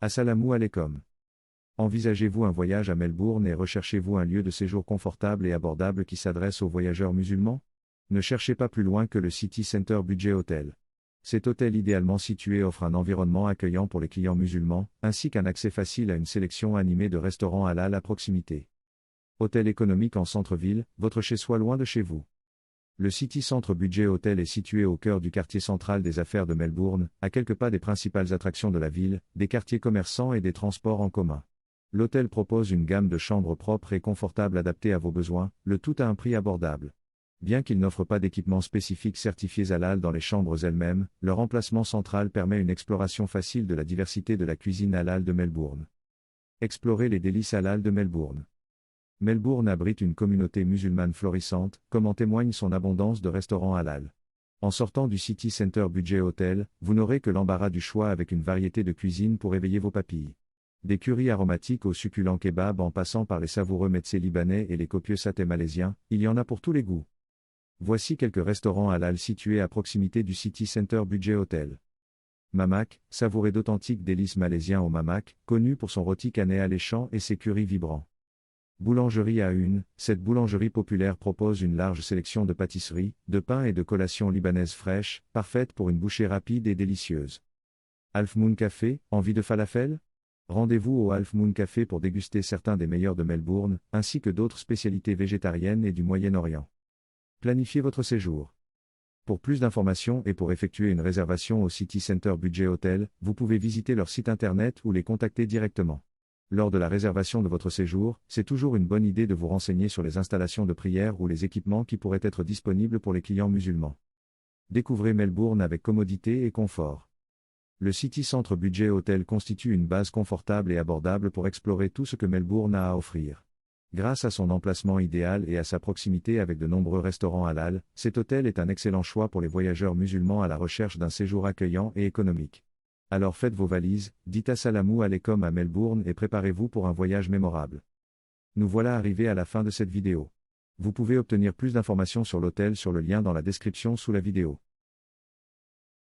Assalamu alaikum. Envisagez-vous un voyage à Melbourne et recherchez-vous un lieu de séjour confortable et abordable qui s'adresse aux voyageurs musulmans? Ne cherchez pas plus loin que le City Center Budget Hotel. Cet hôtel idéalement situé offre un environnement accueillant pour les clients musulmans, ainsi qu'un accès facile à une sélection animée de restaurants halal à proximité. Hôtel économique en centre-ville, votre chez-soi loin de chez vous. Le City Centre Budget Hotel est situé au cœur du quartier central des affaires de Melbourne, à quelques pas des principales attractions de la ville, des quartiers commerçants et des transports en commun. L'hôtel propose une gamme de chambres propres et confortables adaptées à vos besoins, le tout à un prix abordable. Bien qu'il n'offre pas d'équipements spécifiques certifiés halal dans les chambres elles-mêmes, leur emplacement central permet une exploration facile de la diversité de la cuisine halal de Melbourne. Explorez les délices halal de Melbourne. Melbourne abrite une communauté musulmane florissante, comme en témoigne son abondance de restaurants halal. En sortant du City Center Budget Hotel, vous n'aurez que l'embarras du choix avec une variété de cuisines pour éveiller vos papilles. Des currys aromatiques aux succulents kebabs en passant par les savoureux metsés libanais et les copieux satés malaisiens, il y en a pour tous les goûts. Voici quelques restaurants halal situés à proximité du City Center Budget Hotel. Mamak, savourez d'authentiques délices malaisiens au Mamak, connu pour son rôti cané alléchant et ses currys vibrants. Boulangerie à une, cette boulangerie populaire propose une large sélection de pâtisseries, de pains et de collations libanaises fraîches, parfaites pour une bouchée rapide et délicieuse. Half Moon Café, envie de falafel? Rendez-vous au Half Moon Café pour déguster certains des meilleurs de Melbourne, ainsi que d'autres spécialités végétariennes et du Moyen-Orient. Planifiez votre séjour. Pour plus d'informations et pour effectuer une réservation au City Center Budget Hotel, vous pouvez visiter leur site internet ou les contacter directement. Lors de la réservation de votre séjour, c'est toujours une bonne idée de vous renseigner sur les installations de prière ou les équipements qui pourraient être disponibles pour les clients musulmans. Découvrez Melbourne avec commodité et confort. Le City Centre Budget Hotel constitue une base confortable et abordable pour explorer tout ce que Melbourne a à offrir. Grâce à son emplacement idéal et à sa proximité avec de nombreux restaurants halal, cet hôtel est un excellent choix pour les voyageurs musulmans à la recherche d'un séjour accueillant et économique. Alors faites vos valises, dites assalamu alaikum à Melbourne et préparez-vous pour un voyage mémorable. Nous voilà arrivés à la fin de cette vidéo. Vous pouvez obtenir plus d'informations sur l'hôtel sur le lien dans la description sous la vidéo.